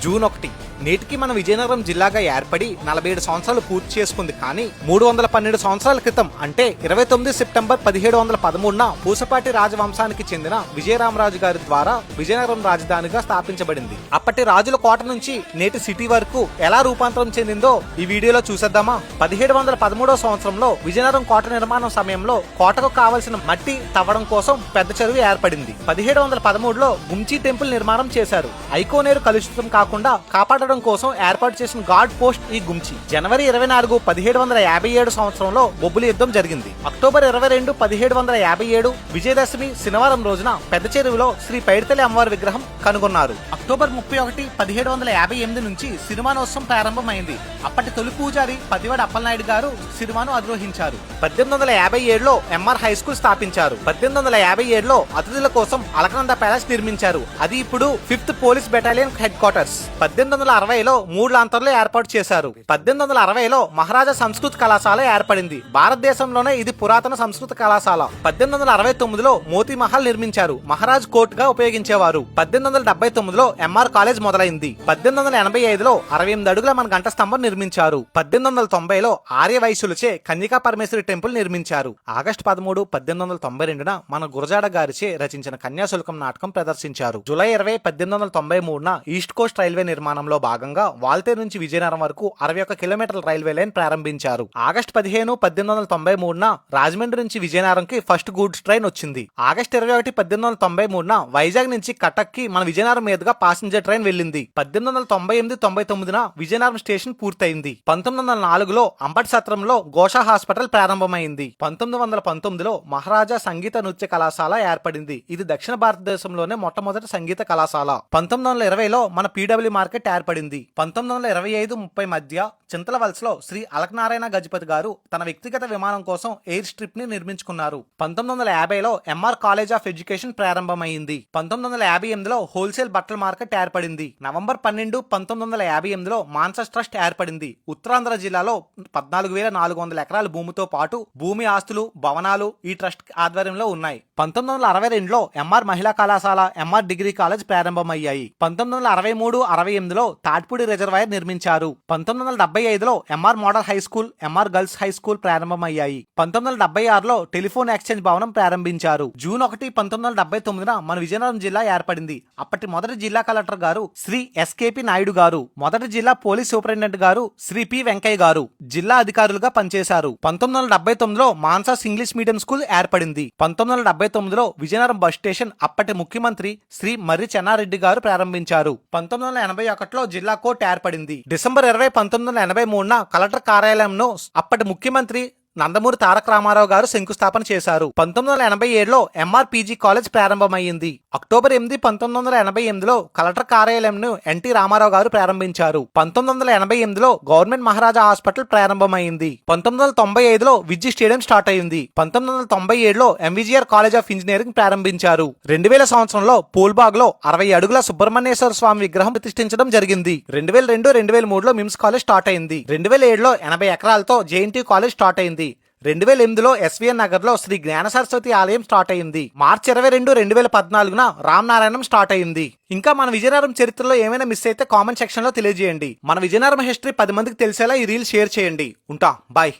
June 1 నేటికి మన విజయనగరం జిల్లాగా ఏర్పడి 47 సంవత్సరాలు పూర్తి చేసుకుంది. కానీ 312 సంవత్సరాల క్రితం అంటే 29 సెప్టెంబర్ 1713న పూసపాటి రాజవంశానికి చెందిన విజయరామరాజు గారి ద్వారా విజయనగరం రాజధానిగా స్థాపించబడింది. అప్పటి రాజుల కోట నుంచి నేటి సిటీ వరకు ఎలా రూపాంతరం చెందిందో ఈ వీడియోలో చూసేద్దామా. 1713వ సంవత్సరంలో విజయనగరం కోట నిర్మాణం సమయంలో కోటకు కావలసిన మట్టి తవ్వడం కోసం పెద్ద చెరువు ఏర్పడింది. 1713లో గుంచి టెంపుల్ నిర్మాణం చేశారు. ఐకోనేరు కలుషితం కాకుండా కాపాడ కోసం ఏర్పాటు చేసిన గార్డ్ పోస్ట్ ఈ గుంచి. జనవరి 24, 1757 సంవత్సరంలో బొబ్బులి యుద్ధం జరిగింది. అక్టోబర్ 22, 1757 విజయదశమి శనివారం రోజున పెద్ద చెరువులో శ్రీ పైడితల్లి అమ్మవారి విగ్రహం కనుగొన్నారు. అక్టోబర్ 31, 1758 నుంచి సిరిమానోత్సవం ప్రారంభమైంది. అప్పటి తొలి పూజారి పదివాడ అప్పలనాయుడు గారు సిరిమాను అధిరోహించారు. 1857లో ఎంఆర్ హై స్కూల్ స్థాపించారు. 1857లో అతిథుల కోసం అలకనంద ప్యాలెస్ నిర్మించారు. అది ఇప్పుడు 5th police battalion headquarters. 1860లో 3 లాంతర్లు ఏర్పాటు చేశారు. 1860లో మహారాజా సంస్కృత కళాశాల ఏర్పడింది. భారతదేశంలోనే ఇది పురాతన సంస్కృత కళాశాల. 1869లో మోతీ మహల్ నిర్మించారు. మహారాజ్ కోర్ట్ గా ఉపయోగించేవారు. 1879లో ఎంఆర్ కాలేజ్ మొదలైంది. 1885లో 68 అడుగుల మన గంట స్తంభం నిర్మించారు. 1890లో ఆర్య వైశ్యులచే కన్యకా పరమేశ్వరి టెంపుల్ నిర్మించారు. ఆగస్టు 13, 1892న మన గురజాడ గారిచే రచించిన కన్యాశుల్కం నాటకం ప్రదర్శించారు. జూలై 20, 1893న ఈస్ట్ కోస్ట్ రైల్వే నిర్మాణంలో భాగంగా వాల్తేరు నుంచి విజయనగరం వరకు 61 కిలోమీటర్ల రైల్వే లైన్ ప్రారంభించారు. ఆగస్టు 15, 1893న రాజమండ్రి నుంచి విజయనగరంకి ఫస్ట్ గూడ్స్ ట్రైన్ వచ్చింది. ఆగస్టు 21, 1893న వైజాగ్ నుంచి కటక్కి మన విజయనగరం మీదుగా ప్యాసింజర్ ట్రైన్ వెళ్ళింది. 1898, 99న విజయనగరం స్టేషన్ పూర్తయింది. 1904లో అంబటి సత్రంలో గోషా హాస్పిటల్ ప్రారంభమైంది. 1919లో మహారాజా సంగీత నృత్య కళాశాల ఏర్పడింది. ఇది దక్షిణ భారతదేశంలోనే మొట్టమొదటి సంగీత కళాశాల. 1920లో మన పీడబ్ల్యూ మార్కెట్ ఏర్పడింది. 1925-30 మధ్య చింతలవలసలో శ్రీ అలకనారాయణ గజపతి గారు తన వ్యక్తిగత విమానం కోసం ఎయిర్ స్ట్రిప్ ని నిర్మించుకున్నారు. 1950లో ఎంఆర్ కాలేజ్ ఆఫ్ ఎడ్యుకేషన్ ప్రారంభమైంది. 1958లో హోల్సేల్ బట్టల మార్కెట్ ఏర్పడింది. నవంబర్ 12, 1958లో మాన్సస్ ట్రస్ట్ ఏర్పడింది. ఉత్తరాంధ్ర జిల్లాలో 14,400 ఎకరాల భూమితో పాటు భూమి ఆస్తులు, భవనాలు ఈ ట్రస్ట్ ఆధ్వర్యంలో ఉన్నాయి. 1962లో ఎంఆర్ మహిళా కళాశాల, ఎంఆర్ డిగ్రీ కాలేజ్ ప్రారంభమయ్యాయి. 1963-68లో తాట్పూడి రిజర్వాయర్ నిర్మించారు. 1975లో MR model high school, MR girls high school ప్రారంభమయ్యాయి. 1976లో టెలిఫోన్ ఎక్స్చేంజ్ భవనం ప్రారంభించారు. జూన్ 1, 1979న మన విజయనగరం జిల్లా ఏర్పడింది. అప్పటి మొదటి జిల్లా కలెక్టర్ గారు శ్రీ ఎస్కేపి నాయుడు గారు, మొదటి జిల్లా పోలీస్ సూపరింటెండెంట్ గారు శ్రీ పి వెంకయ్య గారు జిల్లా అధికారులుగా పనిచేశారు. 1979లో మాన్సాస్ ఇంగ్లీష్ మీడియం స్కూల్ ఏర్పడింది. 1979లో విజయనగరం బస్ స్టేషన్ అప్పటి ముఖ్యమంత్రి శ్రీ మర్రి చెన్నారెడ్డి గారు ప్రారంభించారు. 1981లో జిల్లా కోర్టు ఏర్పడింది. డిసెంబర్ 20, 1983న కలెక్టర్ కార్యాలయంను అప్పటి ముఖ్యమంత్రి నందమూరి తారక రామారావు గారు శంకుస్థాపన చేశారు. 1987లో ఎంఆర్ పీజీ కాలేజ్ ప్రారంభమైంది. అక్టోబర్ 8, 1988లో కలెక్టర్ కార్యాలయంను ఎన్టీ రామారావు గారు ప్రారంభించారు. 1988లో గవర్నమెంట్ మహారాజా హాస్పిటల్ ప్రారంభమైంది. 1995లో విద్యా స్టేడియం స్టార్ట్ అయింది. 1997లో ఎంవిజిఆర్ కాలేజ్ ఆఫ్ ఇంజనీరింగ్ ప్రారంభించారు. 2000 సంవత్సరంలో పూల్బాగ్ లో 60 అడుగుల సుబ్రహ్మణ్యేశ్వర స్వామి విగ్రహం ప్రతిష్ఠించడం జరిగింది. 2002, 2003లో మిమ్స్ కాలేజ్ స్టార్ట్ అయింది. 2007లో 80 ఎకరాలతో జేఎన్టీ కాలేజ్ స్టార్ట్ అయింది. 2008లో ఎస్వీఎన్ నగర్ లో శ్రీ జ్ఞాన సరస్వతి ఆలయం స్టార్ట్ అయింది. మార్చి 22, 2014న రామనారాయణం స్టార్ట్ అయింది. ఇంకా మన విజయనగరం చరిత్రలో ఏమైనా మిస్ అయితే కామెంట్ సెక్షన్ లో తెలియజేయండి. మన విజయనగరం హిస్టరీ 10 మందికి తెలిసేలా ఈ రీల్ షేర్ చేయండి. ఉంటా, బాయ్.